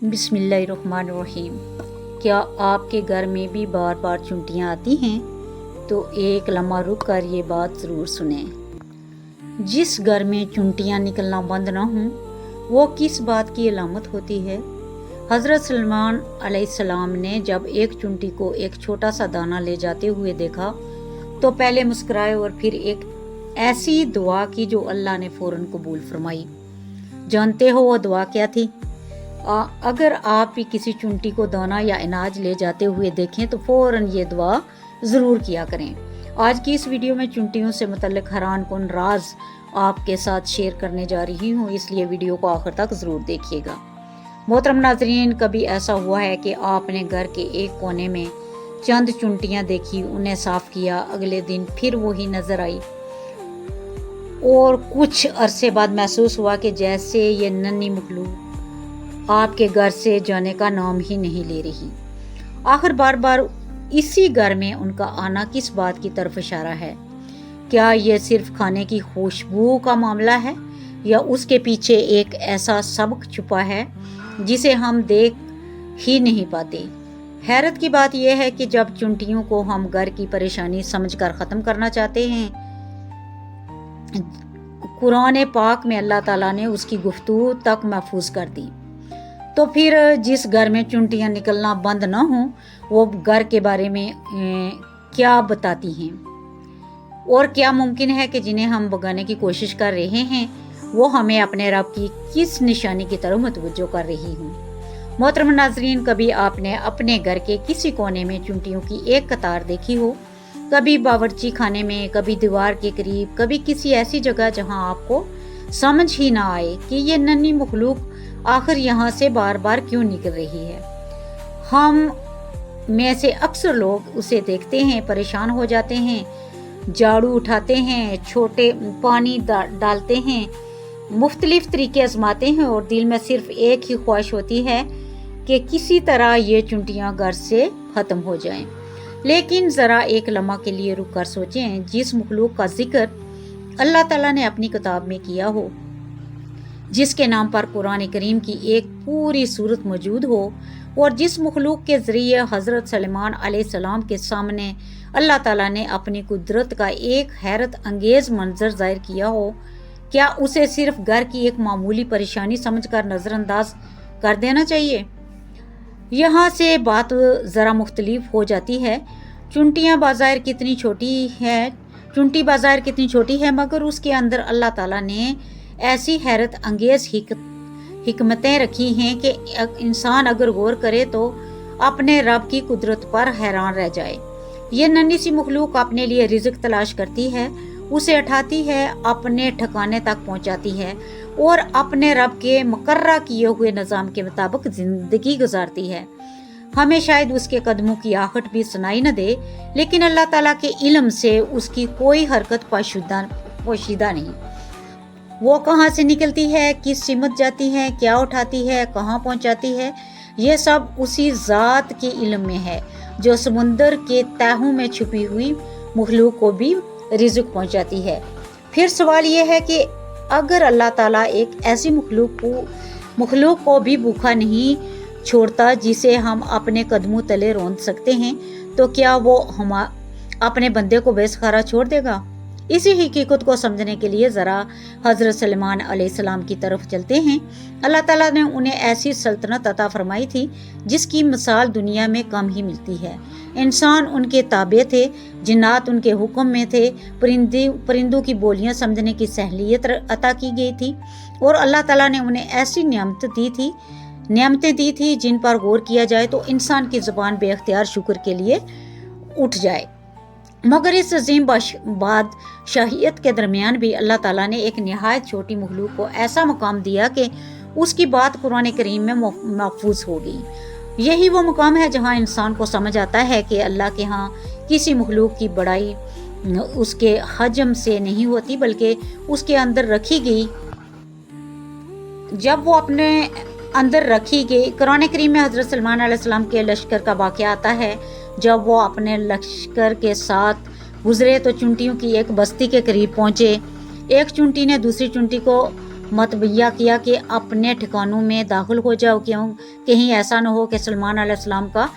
बिस्मिल्लाहिर्रहमानिर्रहीम। क्या आपके घर में भी बार बार चुंटियाँ आती हैं? तो एक लम्हा रुक कर ये बात ज़रूर सुनें। जिस घर में चुंटियाँ निकलना बंद ना हों, वो किस बात की अलामत होती है? हज़रत सलमान अलैहिस्सलाम ने जब एक चुंटी को एक छोटा सा दाना ले जाते हुए देखा तो पहले मुस्कुराए और फिर एक ऐसी दुआ की जो अल्लाह ने फ़ौरन कबूल फरमाई। जानते हो वो दुआ क्या थी? अगर आप भी किसी चुंटी को दाना या अनाज ले जाते हुए देखें तो फ़ौरन ये दुआ ज़रूर किया करें। आज की इस वीडियो में चुंटियों से मुतल्लिक़ हैरान कुन राज आपके साथ शेयर करने जा रही हूँ, इसलिए वीडियो को आखिर तक ज़रूर देखिएगा। मोहतरम नाज़रीन, कभी ऐसा हुआ है कि आपने घर के एक कोने में चंद चुंटियाँ देखी, उन्हें साफ़ किया, अगले दिन फिर वही नज़र आई और कुछ अरसे बाद महसूस हुआ कि जैसे ये नन्ही मखलूक आपके घर से जाने का नाम ही नहीं ले रही। आखिर बार बार इसी घर में उनका आना किस बात की तरफ इशारा है? क्या यह सिर्फ खाने की खुशबू का मामला है या उसके पीछे एक ऐसा सबक छुपा है जिसे हम देख ही नहीं पाते? हैरत की बात यह है कि जब चुंटियों को हम घर की परेशानी समझकर ख़त्म करना चाहते हैं, कुरान पाक में अल्लाह ताला ने उसकी गुफ्तगू तक महफूज कर दी। तो फिर जिस घर में चुंटियाँ निकलना बंद ना हों, वो घर के बारे में क्या बताती हैं? और क्या मुमकिन है कि जिन्हें हम भगाने की कोशिश कर रहे हैं वो हमें अपने रब की किस निशानी की तरफ मुतवज्जो कर रही हूँ? मोहतरम नाज़रीन, कभी आपने अपने घर के किसी कोने में चुंटियों की एक कतार देखी हो? कभी बावर्ची खाने में, कभी दीवार के करीब, कभी किसी ऐसी जगह जहाँ आपको समझ ही ना आए कि ये नन्ही मखलूक आखिर यहाँ से बार बार क्यों निकल रही है। हम में से अक्सर लोग उसे देखते हैं, परेशान हो जाते हैं, झाड़ू उठाते हैं, छोटे पानी डालते हैं, मुख्तलिफ तरीके आजमाते हैं और दिल में सिर्फ एक ही ख्वाहिश होती है कि किसी तरह ये चुंटियाँ घर से ख़त्म हो जाएं। लेकिन ज़रा एक लम्हा के लिए रुक कर सोचें, जिस मखलूक का जिक्र अल्लाह ताला ने अपनी किताब में किया हो, जिसके नाम पर कुरान करीम की एक पूरी सूरत मौजूद हो और जिस मखलूक के ज़रिए हज़रत सलेमान अलैहिस्सलाम के सामने अल्लाह ताला ने अपनी कुदरत का एक हैरत अंगेज़ मंजर ज़ाहिर किया हो, क्या उसे सिर्फ घर की एक मामूली परेशानी समझकर नज़रअंदाज कर देना चाहिए? यहाँ से बात ज़रा मुख्तलिफ हो जाती है। चुंटी बाज़ार कितनी छोटी है मगर उसके अंदर अल्लाह ताला ने ऐसी हैरत अंगेज़ हिकमतें रखी हैं कि इंसान अगर गौर करे तो अपने रब की कुदरत पर हैरान रह जाए। ये नन्ही सी मखलूक अपने लिए रिज़्क तलाश करती है, उसे उठाती है, अपने ठिकाने तक पहुंचाती है और अपने रब के मुकर्रर किए हुए निज़ाम के मुताबिक ज़िंदगी गुजारती है। हमें शायद उसके कदमों की आहट भी सुनाई न दे, लेकिन अल्लाह ताला के इल्म से उसकी कोई हरकत पोशीदा नहीं। वो कहाँ से निकलती है, किस सिमत जाती है, क्या उठाती है, कहाँ पहुँचाती है, ये सब उसी ज़ात के इल्म में है जो समुंदर के तहों में छुपी हुई मखलूक को भी रिज़्क पहुँचाती है। फिर सवाल ये है कि अगर अल्लाह ताला एक ऐसी मखलूक को भी भूखा नहीं छोड़ता जिसे हम अपने कदमों तले रौंद सकते हैं, तो क्या वो हम अपने बंदे को बेसहारा छोड़ देगा? इसी हकीकत को समझने के लिए ज़रा हज़रत सलेमान अलैहिस्सलाम की तरफ चलते हैं। अल्लाह ताला ने उन्हें ऐसी सल्तनत अता फरमाई थी जिसकी मिसाल दुनिया में कम ही मिलती है। इंसान उनके ताबे थे, जिन्नात उनके हुक्म में थे, परिंदों की बोलियां समझने की सहलियत अता की गई थी और अल्लाह ताला ने उन्हें ऐसी नियामतें दी थी जिन पर गौर किया जाए तो इंसान की ज़ुबान बेख्तियार शुक्र के लिए उठ जाए। मगर इस अजीम बादशाहियत के दरमियान भी अल्लाह ताला ने एक नहायत छोटी मखलूक को ऐसा मकाम दिया कि उसकी बात कुरान करीम में महफूज हो गई। यही वो मुकाम है जहाँ इंसान को समझ आता है कि अल्लाह के यहाँ किसी मखलूक की बड़ाई उसके हजम से नहीं होती बल्कि उसके अंदर रखी गई। जब वो अपने अंदर रखी गई, कुरान करीम में हज़रत सलमान अलैहिस्सलाम के लश्कर का वाक़या आता है। जब वो अपने लश्कर के साथ गुजरे तो चुंटियों की एक बस्ती के करीब पहुँचे। एक चुंटी ने दूसरी चुंटी को मतबैया किया कि अपने ठिकानों में दाखिल हो जाओ, क्यों कहीं ऐसा न हो कि सलमान अलैहिस्सलाम का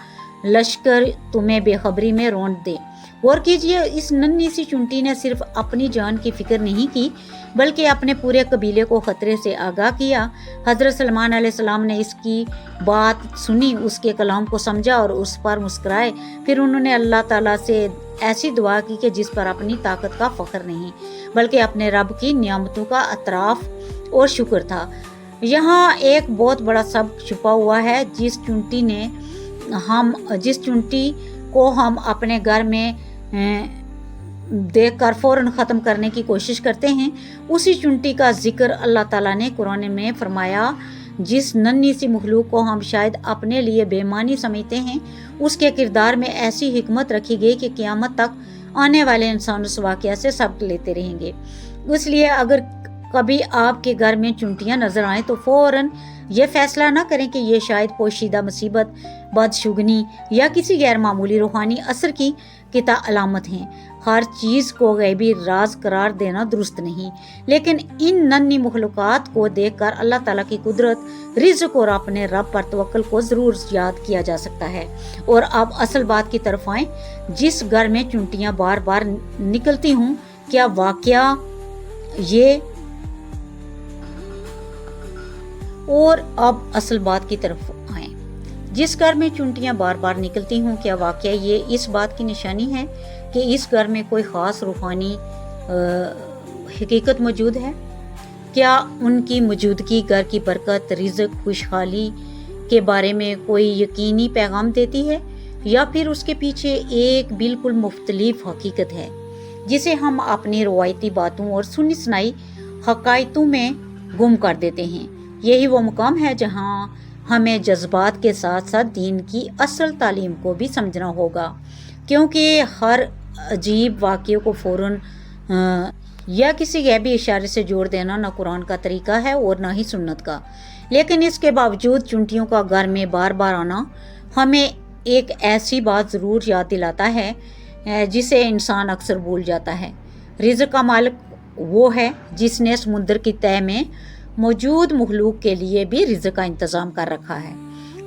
लश्कर तुम्हें बेखबरी में रौंद दे। गौर कीजिए, इस नन्ही सी चुंटी ने सिर्फ अपनी जान की फिक्र नहीं की बल्कि अपने पूरे कबीले को खतरे से आगाह किया। हज़रत सलमान अलैहिस्सलाम ने इसकी बात सुनी, उसके कलाम को समझा और उस पर मुस्कुराए। फिर उन्होंने अल्लाह ताला से ऐसी दुआ की कि जिस पर अपनी ताकत का फ़ख्र नहीं बल्कि अपने रब की नियामतों का अतराफ़ और शुक्र था। यहाँ एक बहुत बड़ा सबक छुपा हुआ है। जिस चुंटी को हम अपने घर में देखकर फ़ौरन ख़त्म करने की कोशिश करते हैं, उसी चुंटी का जिक्र अल्लाह ताला ने कुरान में फरमाया। जिस नन्ही सी मखलूक को हम शायद अपने लिए बेमानी समझते हैं, उसके किरदार में ऐसी हिकमत रखी गई कि क़यामत तक आने वाले इंसान उस वाक़या से सबक लेते रहेंगे। इसलिए अगर कभी आपके घर में चुंटियाँ नज़र आएँ तो फ़ौरन ये फैसला ना करें कि ये शायद पोशीदा मुसीबत, बदशुगनी या किसी गैर मामूली रूहानी असर की किता अलामत हैं। हर चीज़ को गैबी राज करार देना दुरुस्त नहीं, लेकिन इन नन्ही मखलूक़ात को देखकर अल्लाह ताला की कुदरत, रिज़्क़ और अपने रब पर तवक्कुल को ज़रूर याद किया जा सकता है। और अब असल बात की तरफ आएँ। जिस घर में चुंटियाँ बार बार निकलती हूँ, क्या वाक़या ये और अब असल बात की तरफ आएँ। जिस घर में चुंटियाँ बार बार निकलती हूँ, क्या वाक़या ये इस बात की निशानी है कि इस घर में कोई ख़ास रूहानी हकीकत मौजूद है? क्या उनकी मौजूदगी घर की बरकत, रिज़्क़, खुशहाली के बारे में कोई यकीनी पैगाम देती है, या फिर उसके पीछे एक बिल्कुल मुख्तलिफ हकीकत है जिसे हम अपनी रवायती बातों और सुनी सुनाई हकायतों में गुम कर देते हैं? यही वो मुकाम है जहाँ हमें जज्बात के साथ साथ दीन की असल तालीम को भी समझना होगा, क्योंकि हर अजीब वाक़े को फ़ौरन या किसी गैबी इशारे से जोड़ देना ना कुरान का तरीका है और ना ही सुन्नत का। लेकिन इसके बावजूद चुंटियों का घर में बार बार आना हमें एक ऐसी बात ज़रूर याद दिलाता है जिसे इंसान अक्सर भूल जाता है। रिज़्क़ का मालिक वो है जिसने समुद्र की तह में मौजूद मखलूक के लिए भी रिज़्क़ का इंतज़ाम कर रखा है।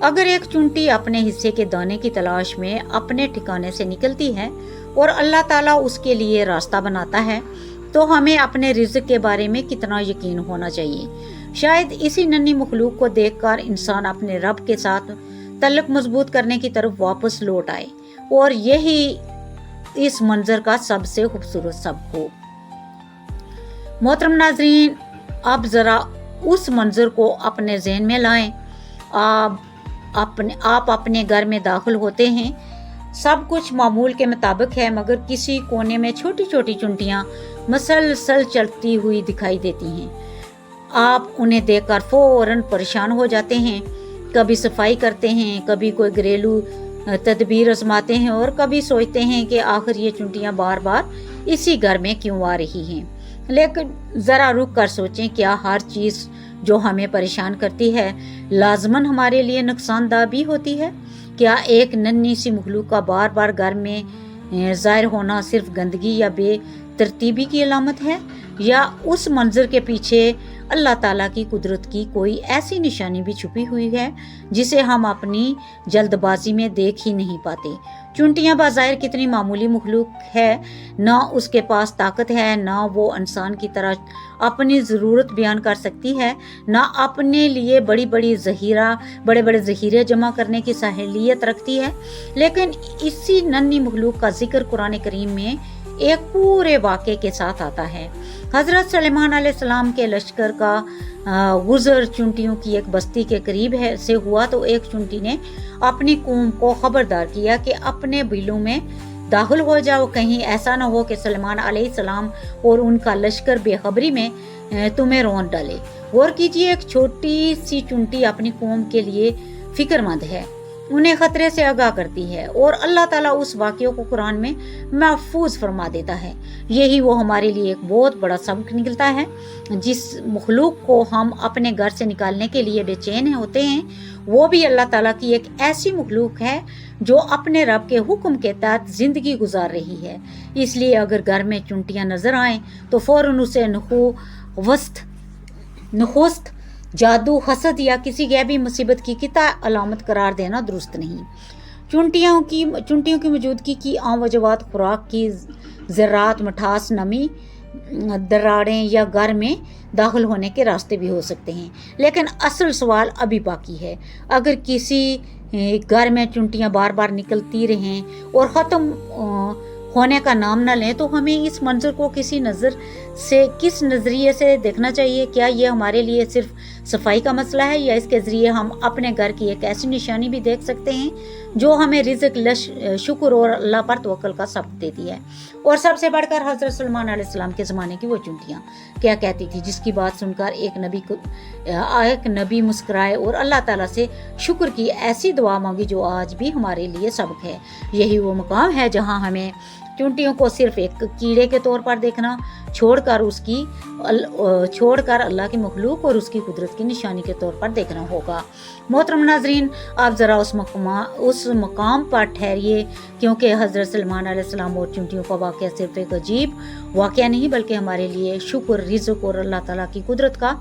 अगर एक चुंटी अपने हिस्से के दाने की तलाश में अपने ठिकाने से निकलती है और अल्लाह ताला उसके लिए रास्ता बनाता है, तो हमें अपने रिज़्क़ के बारे में कितना यकीन होना चाहिए। शायद इसी नन्ही मखलूक को देखकर इंसान अपने रब के साथ तल्लुक़ मजबूत करने की तरफ वापस लौट आए, और यही इस मंजर का सबसे खूबसूरत सबक हो। मोहतरम नाज़रीन, अब ज़रा उस मंजर को अपने ज़हन में लाएं। आप अपने घर में दाखिल होते हैं, सब कुछ मामूल के मुताबिक है, मगर किसी कोने में छोटी छोटी चुंटियाँ मसलसल चलती हुई दिखाई देती हैं। आप उन्हें देखकर फ़ौरन परेशान हो जाते हैं। कभी सफाई करते हैं, कभी कोई घरेलू तदबीर आजमाते हैं, और कभी सोचते हैं कि आखिर ये चुंटियाँ बार बार इसी घर में क्यों आ रही हैं। लेकिन ज़रा रुक कर सोचें, क्या हर चीज़ जो हमें परेशान करती है लाजमन हमारे लिए नुकसानदा भी होती है? क्या एक नन्ही सी मखलूक का बार बार घर में ज़ाहिर होना सिर्फ गंदगी या बेतरतीबी की अलामत है, या उस मंजर के पीछे अल्लाह ताला की कुदरत की कोई ऐसी निशानी भी छुपी हुई है जिसे हम अपनी जल्दबाजी में देख ही नहीं पाते? चुंटियाँ बाज़ाहिर कितनी मामूली मखलूक है, ना उसके पास ताकत है, ना वो इंसान की तरह अपनी ज़रूरत बयान कर सकती है, ना अपने लिए बड़े बड़े ज़ख़ीरे जमा करने की साहिलियत रखती है। लेकिन इसी नन्ही मखलूक का जिक्र कुरान करीम में एक पूरे वाक़े के साथ आता है। हज़रत सुलेमान अलैहिस्सलाम के लश्कर का गुज़र चुंटियों की एक बस्ती के करीब से हुआ, तो एक चुंटी ने अपनी कौम को खबरदार किया कि अपने बिलों में दाखिल हो जाओ, कहीं ऐसा न हो कि सुलेमान अलैहिस्सलाम और उनका लश्कर बेखबरी में तुम्हें रौंद डाले। गौर कीजिए, एक छोटी सी चुंटी अपनी कौम के लिए फ़िक्रमंद है, उन्हें ख़तरे से आगाह करती है, और अल्लाह ताला उस वाक़े को कुरान में महफूज फरमा देता है। यही वो हमारे लिए एक बहुत बड़ा सबक निकलता है। जिस मखलूक को हम अपने घर से निकालने के लिए बेचैन होते हैं, वो भी अल्लाह ताला की एक ऐसी मखलूक है जो अपने रब के हुक्म के तहत ज़िंदगी गुजार रही है। इसलिए अगर घर में चुंटियाँ नज़र आएँ तो फ़ौरन उसे नखो वस्त नखुस्त जादू, हसद या किसी गैबी मुसीबत की किता अलामत करार देना दुरुस्त नहीं। चुंटियों की मौजूदगी की आम वजूहात खुराक की ज़रात, मिठास, नमी, दरारें या घर में दाखिल होने के रास्ते भी हो सकते हैं। लेकिन असल सवाल अभी बाकी है। अगर किसी घर में चुंटियाँ बार बार निकलती रहें और ख़त्म होने का नाम न लें, तो हमें इस मंजर को किस नज़रिए से देखना चाहिए? क्या ये हमारे लिए सिर्फ सफाई का मसला है, या इसके ज़रिए हम अपने घर की एक ऐसी निशानी भी देख सकते हैं जो हमें रिज़्क़, शुक्र और अल्लाह पर तवक्कुल का सबक देती है? और सबसे बढ़कर हज़रत सलमान अलैहिस्सलाम के ज़माने की वो चुंटियाँ क्या कहती थी, जिसकी बात सुनकर एक नबी मुस्कुराए और अल्लाह ताला से शुक्र की ऐसी दुआ मांगी जो आज भी हमारे लिए सबक है। यही वो मकाम है जहाँ हमें चुंटियों को सिर्फ एक कीड़े के तौर पर देखना छोड़कर अल्लाह की मखलूक और उसकी कुदरत की निशानी के तौर पर देखना होगा। मोहतरम नाज़रीन, आप ज़रा उस मकाम पर ठहरिए, क्योंकि हज़रत सलमान अलैहिस्सलाम और चुंटियों का वाक़या सिर्फ एक अजीब वाक़या नहीं, बल्कि हमारे लिए शुक्र, रिज़्क़ और अल्लाह ताला की कुदरत का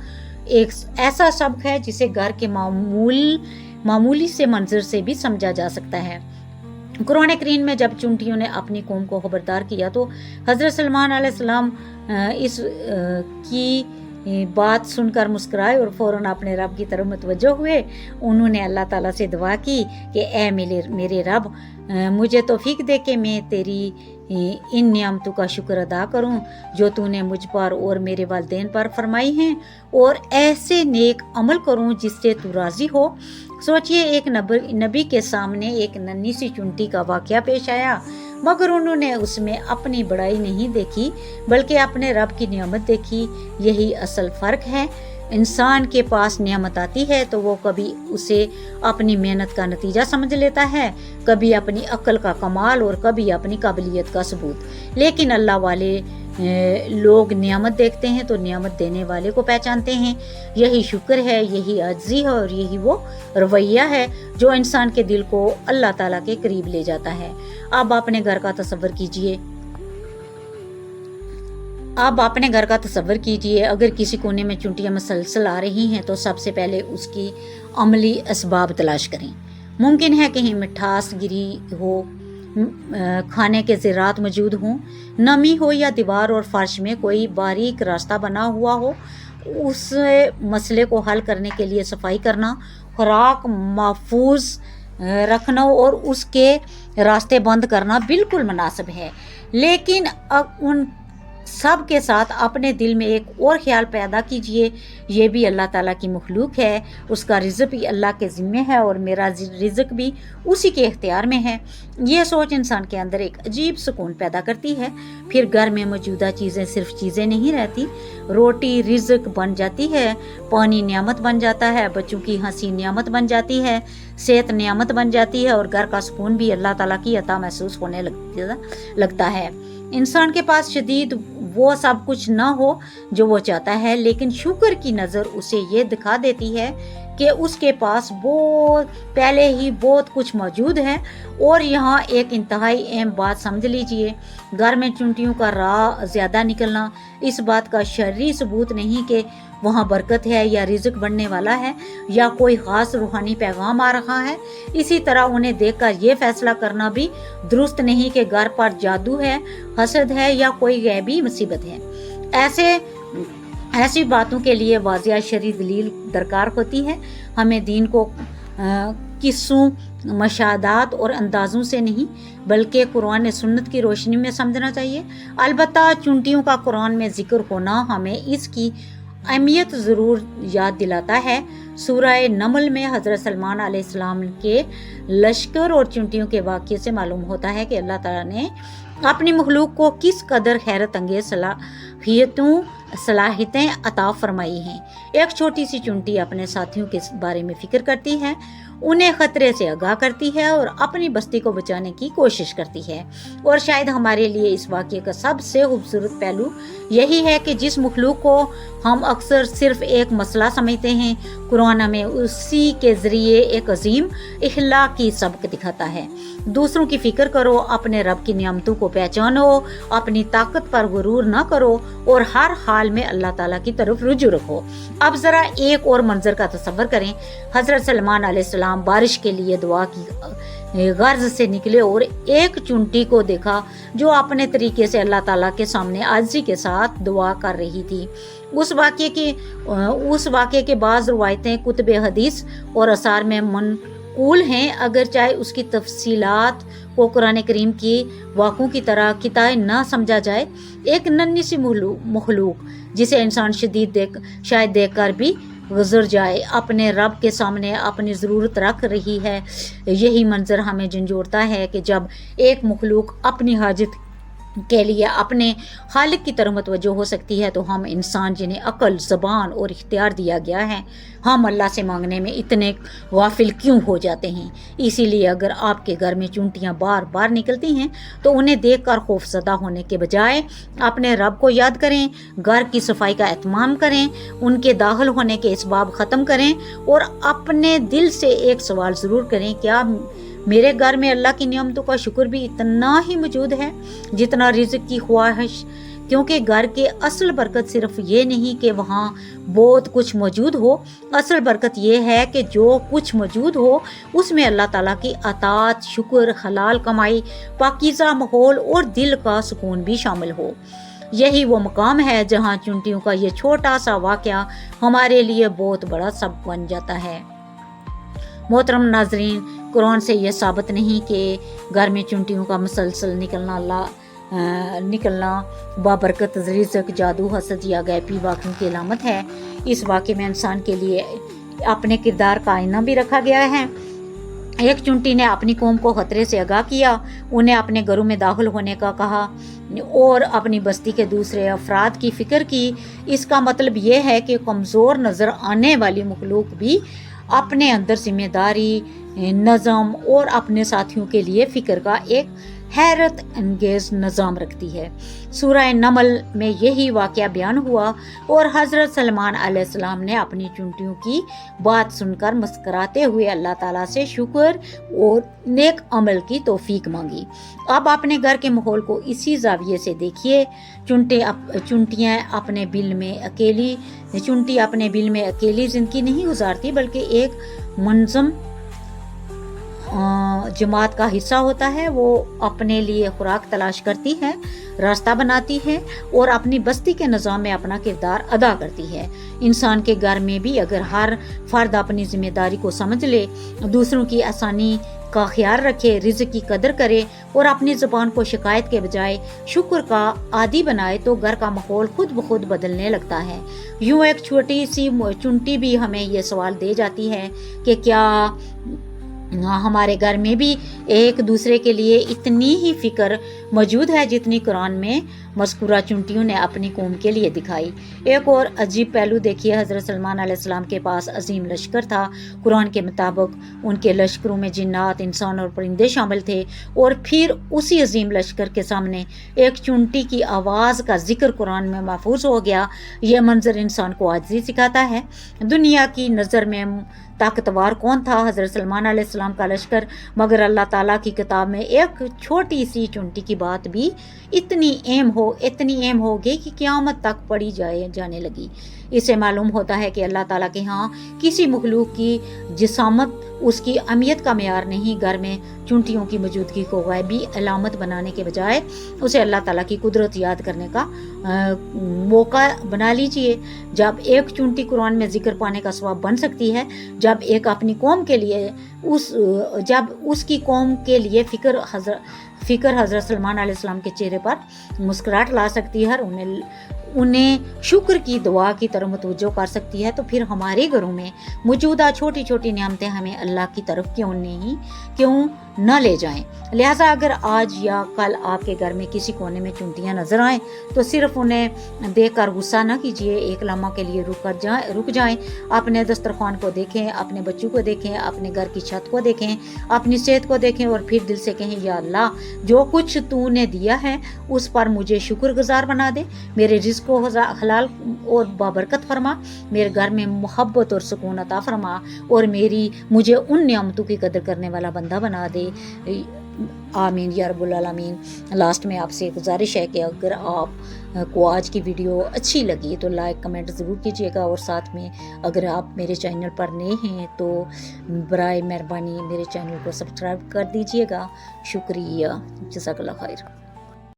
एक ऐसा सबक है जिसे घर के मामूली से मंजर से भी समझा जा सकता है। कुरान करीम में जब चुंटियों ने अपनी कौम को खबरदार किया तो हज़रत सलमान अलैहिस्सलाम इस की बात सुनकर मुस्कुराए और फ़ौरन अपने रब की तरफ मुतवज्जो हुए। उन्होंने अल्लाह ताला से दुआ की कि ए मेरे रब, मुझे तौफीक दे कि मैं तेरी इन नियामतों का शुक्र अदा करूं जो तूने मुझ पर और मेरे वालिदैन पर फरमाई हैं, और ऐसे नेक अमल करूं जिससे तू राज़ी हो। सोचिए, एक नबी के सामने एक नन्ही सी चुंटी का वाक़या पेश आया, मगर उन्होंने उसमें अपनी बड़ाई नहीं देखी बल्कि अपने रब की नियामत देखी। यही असल फ़र्क है। इंसान के पास नियामत आती है तो वो कभी उसे अपनी मेहनत का नतीजा समझ लेता है, कभी अपनी अक्ल का कमाल और कभी अपनी काबिलियत का सबूत। लेकिन अल्लाह वाले लोग नियामत देखते हैं तो नियामत देने वाले को पहचानते हैं। यही शुक्र है, यही आजिज़ी है और यही वो रवैया है जो इंसान के दिल को अल्लाह ताला के करीब ले जाता है। अब अपने घर का तसव्वुर कीजिए। अगर किसी कोने में चुंटियाँ मसलसल आ रही हैं तो सबसे पहले उसकी अमली असबाब तलाश करें। मुमकिन है कहीं मिठास गिरी हो, खाने के ज़रात मौजूद हों, नमी हो या दीवार और फर्श में कोई बारीक रास्ता बना हुआ हो। उस मसले को हल करने के लिए सफाई करना, खुराक महफूज रखना और उसके रास्ते बंद करना बिल्कुल मुनासिब है। लेकिन अब उन सब के साथ अपने दिल में एक और ख्याल पैदा कीजिए, ये भी अल्लाह ताला की मखलूक है, उसका रिज़्क़ भी अल्लाह के ज़िम्मे है और मेरा रिज़्क़ भी उसी के इख्तियार में है। ये सोच इंसान के अंदर एक अजीब सुकून पैदा करती है। फिर घर में मौजूदा चीज़ें सिर्फ चीज़ें नहीं रहती, रोटी रिज़्क़ बन जाती है, पानी नियामत बन जाता है, बच्चों की हंसी नियामत बन जाती है, सेहत नियामत बन जाती है और घर का सुकून भी अल्लाह ताला की अता महसूस होने लगता है। इंसान के पास शदीद वो सब कुछ ना हो जो वो चाहता है, लेकिन शुक्र की नज़र उसे ये दिखा देती है कि उसके पास बहुत पहले ही बहुत कुछ मौजूद है। और यहाँ एक इंतहाई अहम बात समझ लीजिए, घर में चुंटियों का राह ज़्यादा निकलना इस बात का शर्री सबूत नहीं कि वहाँ बरकत है या रिज़्क़ बढ़ने वाला है या कोई ख़ास रूहानी पैगाम आ रहा है। इसी तरह उन्हें देखकर ये फैसला करना भी दुरुस्त नहीं कि घर पर जादू है, हसद है या कोई गैबी मुसीबत है। ऐसी बातों के लिए वाज़िया शरई दलील दरकार होती है। हमें दीन को किस्सों, मशादात और अंदाज़ों से नहीं बल्कि कुरान सुन्नत की रोशनी में समझना चाहिए। अलबत्ता चुंटियों का कुरान में ज़िक्र होना हमें इसकी अहमियत ज़रूर याद दिलाता है। सूरह नमल में हज़रत सलमान अलैहिस्सलाम के लश्कर और चुंटियों के वाक़ये से मालूम होता है कि अल्लाह ताला ने अपनी मखलूक को किस कदर हैरत अंगेज़ सलाहियतें अता फरमाई हैं। एक छोटी सी चुंटी अपने साथियों के बारे में फ़िक्र करती है, उन्हें ख़तरे से आगाह करती है और अपनी बस्ती को बचाने की कोशिश करती है। और शायद हमारे लिए इस वाक़ये का सबसे खूबसूरत पहलू यही है कि जिस मखलूक को हम अक्सर सिर्फ एक मसला समझते हैं, قرآن ہمیں اسی کے ذریعے ایک عظیم اخلاقی سبق دکھاتا ہے۔ دوسروں کی فکر کرو، اپنے رب کی نعمتوں کو پہچانو، اپنی طاقت پر غرور نہ کرو اور ہر حال میں اللہ تعالیٰ کی طرف رجوع رکھو۔ اب ذرا ایک اور منظر کا تصور کریں۔ حضرت سلمان علیہ السلام بارش کے لیے دعا کی غرض سے نکلے اور ایک چونٹی کو دیکھا جو اپنے طریقے سے اللہ تعالیٰ کے سامنے عاجزی کے ساتھ دعا کر رہی تھی۔ اس واقعے کے بعض روایتیں کتب حدیث اور آثار میں منقول ہیں، اگر چاہے اس کی تفصیلات کو قرآن کریم کی واقعوں کی طرح کتاب نہ سمجھا جائے۔ ایک ننھی سی مخلوق جسے انسان شاید دیکھ کر بھی گزر جائے، اپنے رب کے سامنے اپنی ضرورت رکھ رہی ہے۔ یہی منظر ہمیں جھنجھوڑتا ہے کہ جب ایک مخلوق اپنی حاجت کے لیے اپنے خالق کی طرف متوجہ ہو سکتی ہے تو ہم انسان جنہیں عقل، زبان اور اختیار دیا گیا ہے، ہم اللہ سے مانگنے میں اتنے غافل کیوں ہو جاتے ہیں؟ اسی لیے اگر آپ کے گھر میں چونٹیاں بار بار نکلتی ہیں تو انہیں دیکھ کر خوف زدہ ہونے کے بجائے اپنے رب کو یاد کریں، گھر کی صفائی کا اہتمام کریں، ان کے داخل ہونے کے اسباب ختم کریں اور اپنے دل سے ایک سوال ضرور کریں، کیا میرے گھر میں اللہ کی نعمتوں کا شکر بھی اتنا ہی موجود ہے جتنا رزق کی خواہش؟ کیونکہ گھر کے اصل برکت صرف یہ نہیں کہ وہاں بہت کچھ موجود ہو، اصل برکت یہ ہے کہ جو کچھ موجود ہو اس میں اللہ تعالیٰ کی اطاعت، شکر، حلال کمائی، پاکیزہ ماحول اور دل کا سکون بھی شامل ہو۔ یہی وہ مقام ہے جہاں چونٹیوں کا یہ چھوٹا سا واقعہ ہمارے لیے بہت بڑا سبق بن جاتا ہے۔ محترم ناظرین، قرآن سے یہ ثابت نہیں کہ گھر میں چونٹیوں کا مسلسل نکلنا بابرکت رزق، جادو، حسد یا غیبی واقعوں کی علامت ہے۔ اس واقعے میں انسان کے لیے اپنے کردار کا آئینہ بھی رکھا گیا ہے۔ ایک چونٹی نے اپنی قوم کو خطرے سے آگاہ کیا، انہیں اپنے گھروں میں داخل ہونے کا کہا اور اپنی بستی کے دوسرے افراد کی فکر کی۔ اس کا مطلب یہ ہے کہ کمزور نظر آنے والی مخلوق بھی اپنے اندر ذمہ داری، نظم اور اپنے ساتھیوں کے لیے فکر کا ایک حیرت انگیز نظام رکھتی ہے۔ سورہ نمل میں یہی واقعہ بیان ہوا اور حضرت سلمان علیہ السلام نے اپنی چونٹیوں کی بات سن کر مسکراتے ہوئے اللہ تعالیٰ سے شکر اور نیک عمل کی توفیق مانگی۔ اب اپنے گھر کے ماحول کو اسی زاویے سے دیکھیے۔ چونٹی اپنے بل میں اکیلی زندگی نہیں گزارتی، بلکہ ایک منظم جماعت کا حصہ ہوتا ہے۔ وہ اپنے لیے خوراک تلاش کرتی ہے، راستہ بناتی ہے اور اپنی بستی کے نظام میں اپنا کردار ادا کرتی ہے۔ انسان کے گھر میں بھی اگر ہر فرد اپنی ذمہ داری کو سمجھ لے، دوسروں کی آسانی کا خیال رکھے، رزق کی قدر کرے اور اپنی زبان کو شکایت کے بجائے شکر کا عادی بنائے تو گھر کا ماحول خود بخود بدلنے لگتا ہے۔ یوں ایک چھوٹی سی چونٹی بھی ہمیں یہ سوال دے جاتی ہے کہ کیا ہمارے گھر میں بھی ایک دوسرے کے لیے اتنی ہی فکر موجود ہے جتنی قرآن میں مذکورہ چونٹیوں نے اپنی قوم کے لیے دکھائی۔ ایک اور عجیب پہلو دیکھیے، حضرت سلمان علیہ السلام کے پاس عظیم لشکر تھا۔ قرآن کے مطابق ان کے لشکروں میں جنات، انسان اور پرندے شامل تھے، اور پھر اسی عظیم لشکر کے سامنے ایک چونٹی کی آواز کا ذکر قرآن میں محفوظ ہو گیا۔ یہ منظر انسان کو عاجزی سکھاتا ہے۔ دنیا کی نظر میں طاقتور کون تھا؟ حضرت سلمان علیہ السلام کا لشکر، مگر اللہ تعالیٰ کی کتاب میں ایک چھوٹی سی چونٹی کی بات بھی اتنی اہم ہوگی کہ قیامت تک پڑھی جانے لگی۔ اس سے معلوم ہوتا ہے کہ اللہ تعالیٰ کے ہاں کسی مخلوق کی جسامت اس کی اہمیت کا معیار نہیں۔ گھر میں چونٹیوں کی موجودگی کو غیبی علامت بنانے کے بجائے اسے اللہ تعالیٰ کی قدرت یاد کرنے کا موقع بنا لیجئے۔ جب ایک چونٹی قرآن میں ذکر پانے کا سبب بن سکتی ہے، جب ایک اپنی قوم کے لیے جب اس کی قوم کے لیے فکر حضرت سلمان علیہ السلام کے چہرے پر مسکراہٹ لا سکتی ہے، انہیں شکر کی دعا کی طرف متوجہ کر سکتی ہے، تو پھر ہمارے گھروں میں موجودہ چھوٹی چھوٹی نعمتیں ہمیں اللہ کی طرف کیوں न ले जाएं। लिहाजा अगर आज या कल आपके घर में किसी कोने में चुनटियाँ नज़र आएँ तो सिर्फ उन्हें देखकर गुस्सा न कीजिए, एक लम्हा के लिए रुक जाएं, अपने दस्तरखान को देखें, अपने बच्चों को देखें, अपने घर की छत को देखें, अपनी सेहत को देखें और फिर दिल से कहें, या अल्लाह जो कुछ तूने दिया है उस पर मुझे शुक्रगुजार बना दे, मेरे रिज़्क़ को हलाल और बाबरकत फरमा, मेरे घर में मोहब्बत और सुकून अता फरमा और मुझे उन नियामतों की कदर करने वाला बंदा बना दे। आमीन या रब्बुल आलमीन। लास्ट में आपसे गुजारिश है कि अगर आप को आज की वीडियो अच्छी लगी तो लाइक कमेंट ज़रूर कीजिएगा, और साथ में अगर आप मेरे चैनल पर नए हैं तो बराए मेहरबानी मेरे चैनल को सब्सक्राइब कर दीजिएगा। शुक्रिया, जज़ाकल्लाह खैर।